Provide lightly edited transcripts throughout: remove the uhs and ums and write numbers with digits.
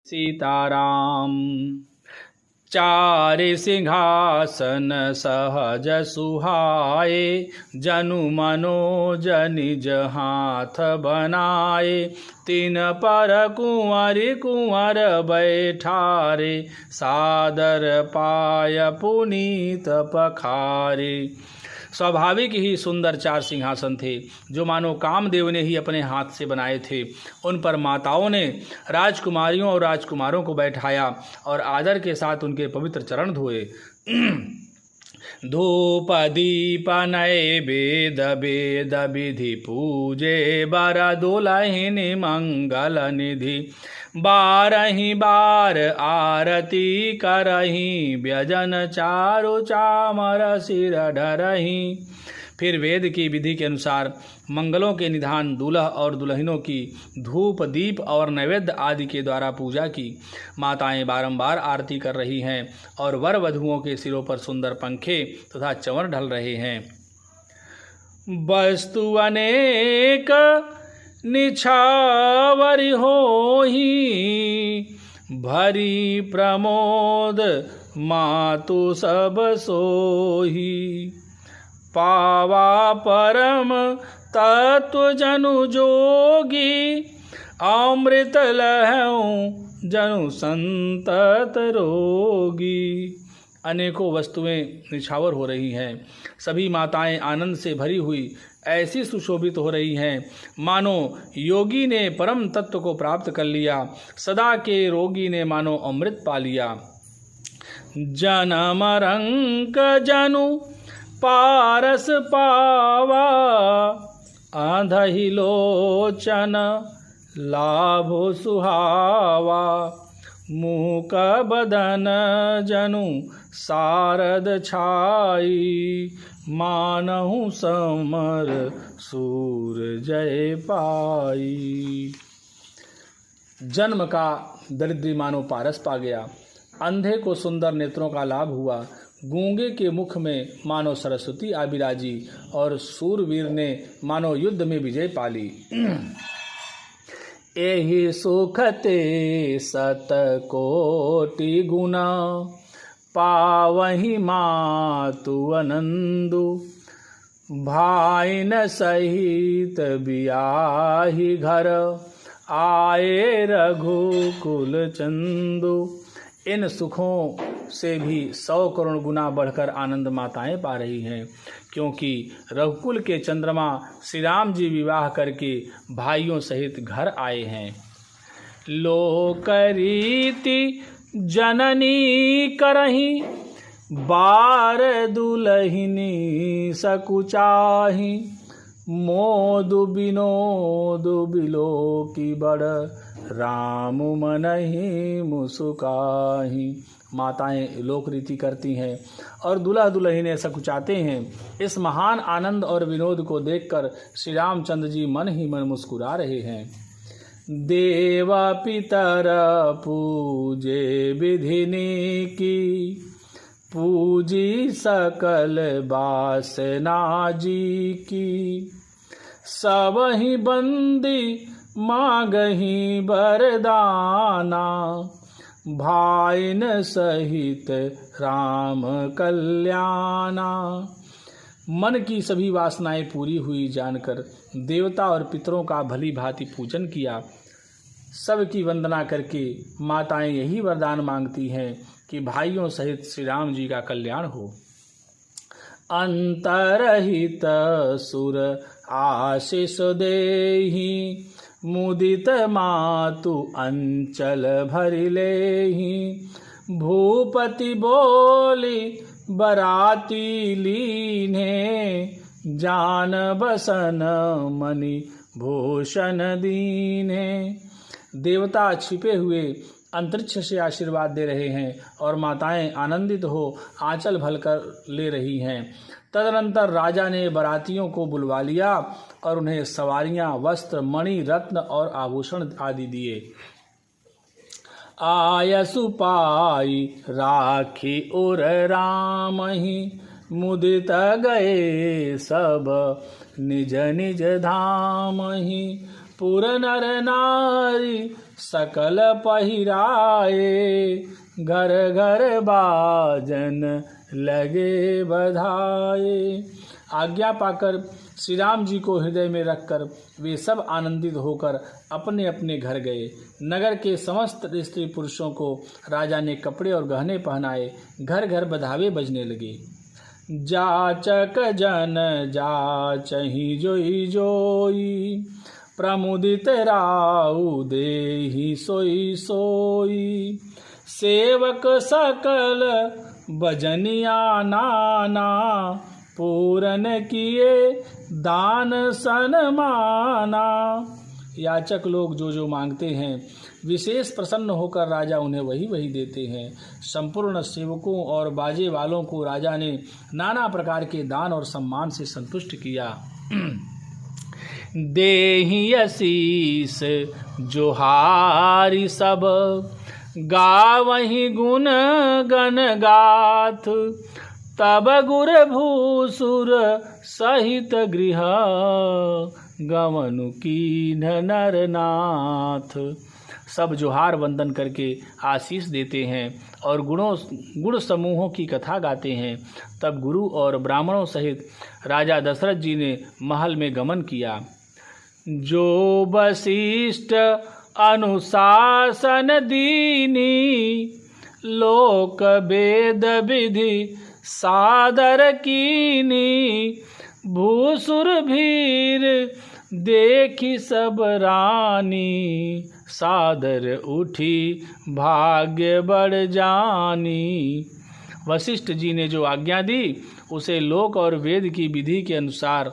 सीताराम। चारि सिंहासन सहज सुहाए, जनु मनोजन निज हाथ बनाए। तीन पर कुंवर कुंवर बैठारे, सादर पाय पुनीत पखारे। स्वाभाविक ही सुंदर चार सिंहासन थे जो मानो कामदेव ने ही अपने हाथ से बनाए थे। उन पर माताओं ने राजकुमारियों और राजकुमारों को बैठाया और आदर के साथ उनके पवित्र चरण धोए। धूप दीप नैवेद्य वेद विधि पूजे, बर दुलहिनी मंगल निधि। बारही बार आरती करही, व्यजन चारु चामर सिर ढरही। फिर वेद की विधि के अनुसार मंगलों के निधान दूल्हा और दुल्हनों की धूप दीप और नैवेद्य आदि के द्वारा पूजा की। माताएं बारंबार आरती कर रही हैं और वर वधुओं के सिरों पर सुंदर पंखे तथा चंवर ढल रहे हैं। वस्तु अनेक निछावरी होही, भरी प्रमोद मातु सब सोही। पावा परम तत्व जनु जोगी, अमृत लहऊं जनु संतत रोगी। अनेकों वस्तुएं निछावर हो रही हैं। सभी माताएं आनंद से भरी हुई ऐसी सुशोभित हो रही हैं मानो योगी ने परम तत्व को प्राप्त कर लिया, सदा के रोगी ने मानो अमृत पा लिया। जनम रंक जनु पारस पावा, आंधहि लोचन लाभो सुहावा। मूक बदन जनु सारद छाई, मानहु समर सूर जय पाई। जन्म का दरिद्री मानो पारस पा गया, अंधे को सुंदर नेत्रों का लाभ हुआ, गूंगे के मुख में मानो सरस्वती आ विराजी और सूरवीर ने मानो युद्ध में विजय पाली। एहि सुखते सत कोटि गुना, पावहि मातु आनंदु। भाइन सहित बियाहि घर, आए रघुकुल चंदु। इन सुखों से भी 100 करोड़ गुना बढ़कर आनंद माताएं पा रही हैं, क्योंकि रघुकुल के चंद्रमा श्री राम जी विवाह करके भाइयों सहित घर आए हैं। लोकरीति जननी करही, बार दुलहिनी सकुचाही। मोदु बिनोदु बिलो की बड़, राम मनहि मुसुकाही। माताएं लोक रीति करती हैं और दूल्हा दुल्हनें सकुचाते हैं। इस महान आनंद और विनोद को देखकर श्री रामचंद्र जी मन ही मन मुस्कुरा रहे हैं। देव पितर पूजे विधिनी की, पूजी सकल बासना जी की। सबहि बंदी मांगही बरदाना, भाइन सहित राम कल्याणा। मन की सभी वासनाएं पूरी हुई जानकर देवता और पितरों का भली भांति पूजन किया। सबकी वंदना करके माताएं यही वरदान मांगती हैं कि भाइयों सहित श्री राम जी का कल्याण हो। अंतरहित सुर आशीष देहि, मुदित मातु अंचल भरि लेहि। भूपति बोली बराती लीन्हे, जान बसन मणि भूषण दीन्हे। देवता छिपे हुए अंतरिक्ष से आशीर्वाद दे रहे हैं और माताएं आनंदित हो आंचल भरकर ले रही हैं। तदनंतर राजा ने बारातियों को बुलवा लिया और उन्हें सवारियां, वस्त्र, मणि, रत्न और आभूषण आदि दिए। आयसु पाई राखी उर रामहि, मुदित गए सब निज निज धामहि। पुर नर नारी सकल पहिराए, घर घर बाजन लगे बधाए। आज्ञा पाकर श्री राम जी को हृदय में रखकर वे सब आनंदित होकर अपने अपने घर गए। नगर के समस्त स्त्री पुरुषों को राजा ने कपड़े और गहने पहनाए। घर घर बधावे बजने लगे। जाचक जन जाचहि जोई जोई, प्रमुदित राउ देहि सोई सोई। सेवक सकल बजनिया नाना, पूरन किए दान सन्माना। याचक लोग जो जो मांगते हैं विशेष प्रसन्न होकर राजा उन्हें वही वही देते हैं। संपूर्ण सेवकों और बाजे वालों को राजा ने नाना प्रकार के दान और सम्मान से संतुष्ट किया। देहि आशीष जोहारी सब, गावहि गुण गण गाथ। तब गुर भूसुर सहित गृह, गमनु कीन्ह नरनाथ। सब जोहार वंदन करके आशीष देते हैं और गुण समूहों की कथा गाते हैं। तब गुरु और ब्राह्मणों सहित राजा दशरथ जी ने महल में गमन किया। जो वशिष्ठ अनुशासन दीनी, लोक वेद विधि सादर कीनी। भूसुर भीर देखी सब रानी, सादर उठी भाग्य बढ़ जानी। वशिष्ठ जी ने जो आज्ञा दी उसे लोक और वेद की विधि के अनुसार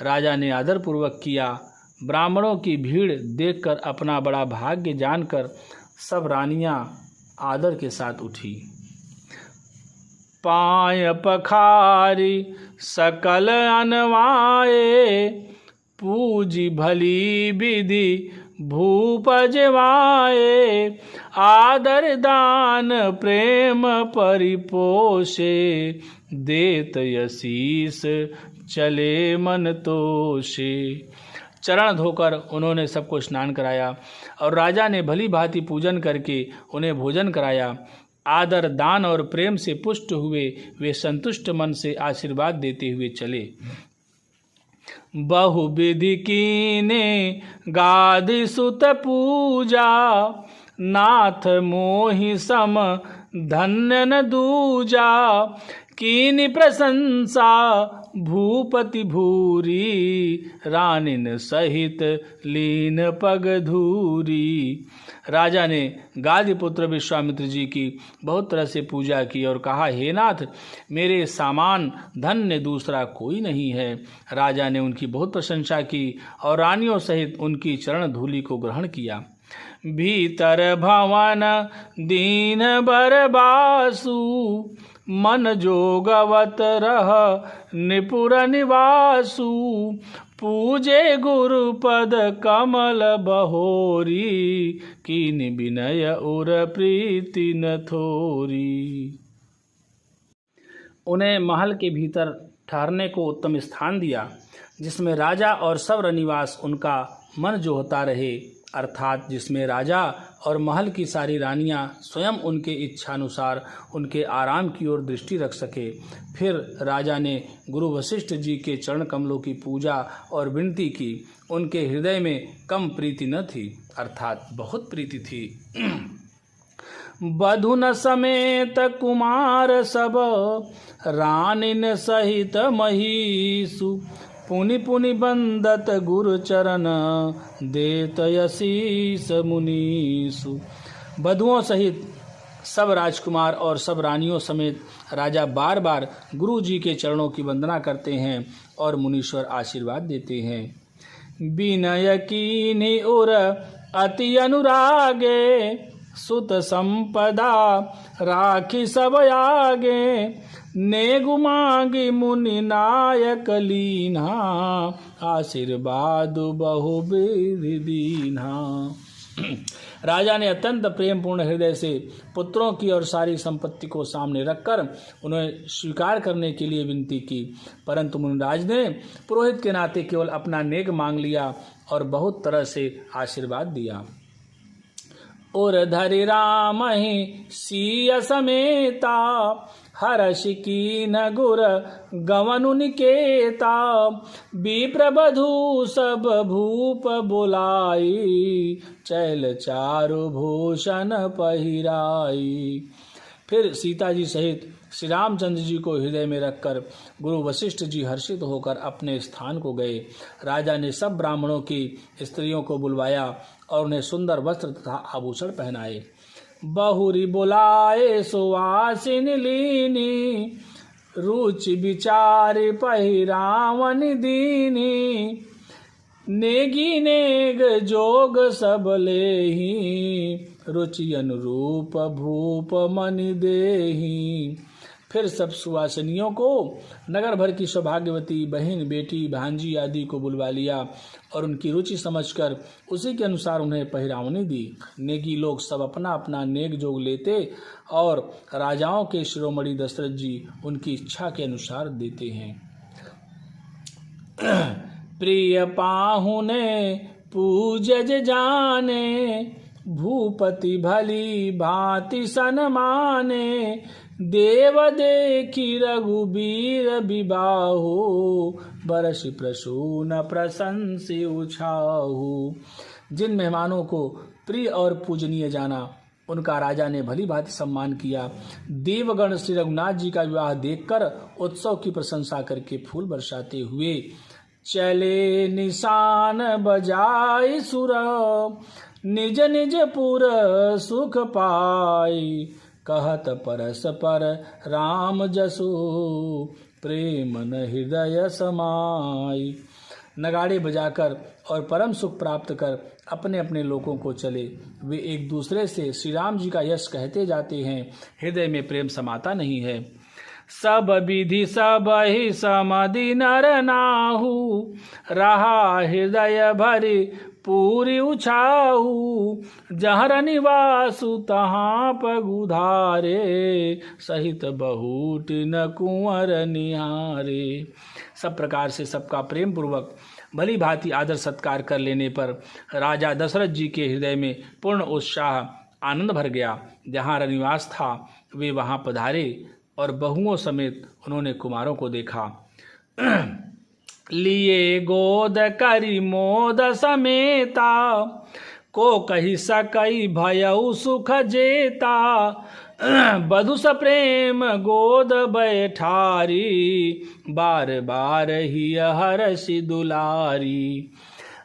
राजा ने आदरपूर्वक किया। ब्राह्मणों की भीड़ देखकर अपना बड़ा भाग्य जानकर सब रानियां आदर के साथ उठी। पाय पखारी सकल अनवाए, पूजी भली विधि भूप जवाए। आदर दान प्रेम परिपोषे, देत आशीष चले मन तोषे। चरण धोकर उन्होंने सबको स्नान कराया और राजा ने भली भांति पूजन करके उन्हें भोजन कराया। आदर दान और प्रेम से पुष्ट हुए वे संतुष्ट मन से आशीर्वाद देते हुए चले। बहुविधि कीने गादि सुत पूजा, नाथ मोहि सम धन्य न दूजा। कीनि प्रशंसा भूपति भूरी, रानिन सहित लीन पग धूरी। राजा ने गादी पुत्र विश्वामित्र जी की बहुत तरह से पूजा की और कहा, हे नाथ, मेरे सामान धन्य दूसरा कोई नहीं है। राजा ने उनकी बहुत प्रशंसा की और रानियों सहित उनकी चरण धूलि को ग्रहण किया। भीतर भवन दीन बरबासु, मन जोगवत रह निपुर निवासु। पूजे गुरुपद कमल बहोरी, कीनि विनय उर प्रीति न थोरी। उन्हें महल के भीतर ठहरने को उत्तम स्थान दिया, जिसमें राजा और सब रनिवास उनका मन जोहता रहे, अर्थात जिसमें राजा और महल की सारी रानियां स्वयं उनके इच्छानुसार उनके आराम की ओर दृष्टि रख सके। फिर राजा ने गुरु वशिष्ठ जी के चरण कमलों की पूजा और विनती की। उनके हृदय में कम प्रीति न थी, अर्थात बहुत प्रीति थी। बधुन समेत कुमार सब, रानिन सहित महिषु। पुनि पुनि बंदत गुरु चरण, देत आशीष मुनीषु। बधुओं सहित सब राजकुमार और सब रानियों समेत राजा बार बार गुरु जी के चरणों की वंदना करते हैं और मुनीश्वर आशीर्वाद देते हैं। विनय कीन्हि उर अति अनुरागे, सुत संपदा राखी सब आगे। नेगु मांगी मुनि नायक लीन्हा, आशीर्वाद बहुविधि दीन्हा। राजा ने अत्यंत प्रेम पूर्ण हृदय से पुत्रों की और सारी संपत्ति को सामने रखकर उन्हें स्वीकार करने के लिए विनती की, परंतु मुनिराज ने पुरोहित के नाते केवल अपना नेक मांग लिया और बहुत तरह से आशीर्वाद दिया। उर धरि राम ही सिय समेता, हर्ष कीन गुर गवनु निकेता, विप्र बधू सब भूप बुलाई, चैल चारु भूषण पहिराई। फिर सीता जी सहित श्री रामचंद्र जी को हृदय में रखकर गुरु वशिष्ठ जी हर्षित होकर अपने स्थान को गए। राजा ने सब ब्राह्मणों की स्त्रियों को बुलवाया और उन्हें सुंदर वस्त्र तथा आभूषण पहनाए। बहुरी बुलाए सुवासिन लीनी, रुचि विचार पहिरावन दीनी, नेगी नेग जोग सब लेही, रुचि अनुरूप भूप मनि देही। फिर सब सुवासिनियों को, नगर भर की सौभाग्यवती बहन, बेटी, भांजी आदि को बुलवा लिया और उनकी रुचि समझकर उसी के अनुसार उन्हें पहिरावनी दी। नेगी लोग सब अपना अपना नेक जोग लेते और राजाओं के शिरोमणि दशरथ जी उनकी इच्छा के अनुसार देते हैं। प्रिय पाहुने पूजज जाने, भूपति भली भांति सन्माने, देव देखी रघुबीर विबाहु, बरस प्रसून प्रशंसी उछाहु। जिन मेहमानों को प्रिय और पूजनीय जाना, उनका राजा ने भली भांति सम्मान किया। देवगण श्री रघुनाथ जी का विवाह देखकर उत्सव की प्रशंसा करके फूल बरसाते हुए चले निशान बजाई सुर, निज निज पुर सुख पाई, कहत परस्पर राम जसु, प्रेम न हृदय समाई। नगाड़े बजाकर और परम सुख प्राप्त कर अपने अपने लोगों को चले। वे एक दूसरे से श्री राम जी का यश कहते जाते हैं, हृदय में प्रेम समाता नहीं है। सब विधि सब ही समधि नर नाहु, रहा हृदय भरी पूरी उछाहू, जहर निवासु तहाँ पगुधारे, सहित बहुत न कुंवर निहारे। सब प्रकार से सबका प्रेम पूर्वक भली भांति आदर सत्कार कर लेने पर राजा दशरथ जी के हृदय में पूर्ण उत्साह आनंद भर गया। जहाँ रनिवास था वे वहाँ पधारे और बहुओं समेत उन्होंने कुमारों को देखा। लिए गोद करी मोद समेता, को कही सकई भयउ सुख जेता, बधु स प्रेम गोद बैठारी, बार बार ही हर्षि दुलारी।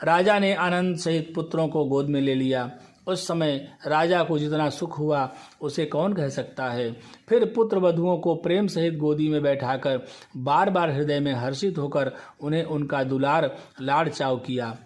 राजा ने आनंद सहित पुत्रों को गोद में ले लिया। उस समय राजा को जितना सुख हुआ उसे कौन कह सकता है। फिर पुत्र वधुओं को प्रेम सहित गोदी में बैठाकर बार बार हृदय में हर्षित होकर उन्हें उनका दुलार लाड़ चाव किया।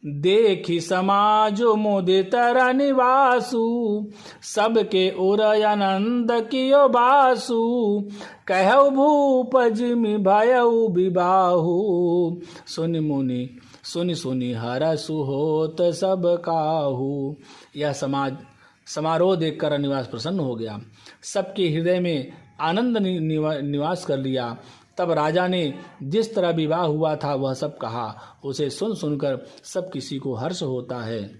देखी समाज मोदित निवासु, सबके उर आनंद कियो बासु, कहु भूप जिमि भयउ विबाहु, सुनि मुनि सुनि सुनि हरसु होत सब काहू। यह समारोह देखकर निवास प्रसन्न हो गया, सबके हृदय में आनंद निवास कर लिया। तब राजा ने जिस तरह विवाह हुआ था वह सब कहा। उसे सुन सुनकर सब किसी को हर्ष होता है।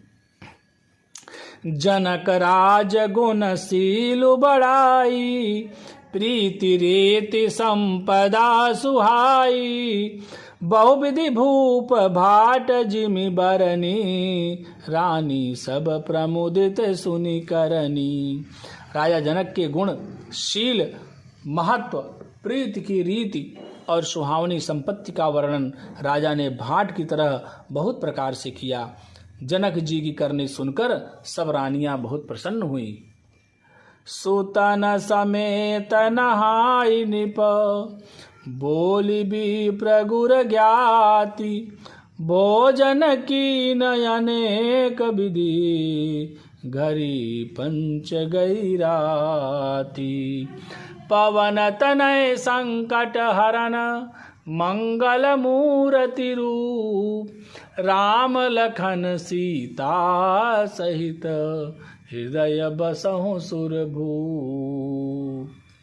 जनक राज गुणशील बड़ाई, प्रीति रीति संपदा सुहाई, बहुविधि भूप भाट जिमि बरनी, रानी सब प्रमुदित सुनि करनी। राजा जनक के गुण, शील, महत्व, प्रीति की रीति और सुहावनी संपत्ति का वर्णन राजा ने भाट की तरह बहुत प्रकार से किया। जनक जी की करनी सुनकर सब रानियां बहुत प्रसन्न हुई। सुतन समेत नहाई निप, बोली भी प्रगुर ज्ञाति, भोजन की नयनेक विधि, घरी पंच गई राती। पवन तनय संकट हरन, मंगल मूर्ति रूप, राम लखन सीता सहित, हृदय बसहु सुरभूप।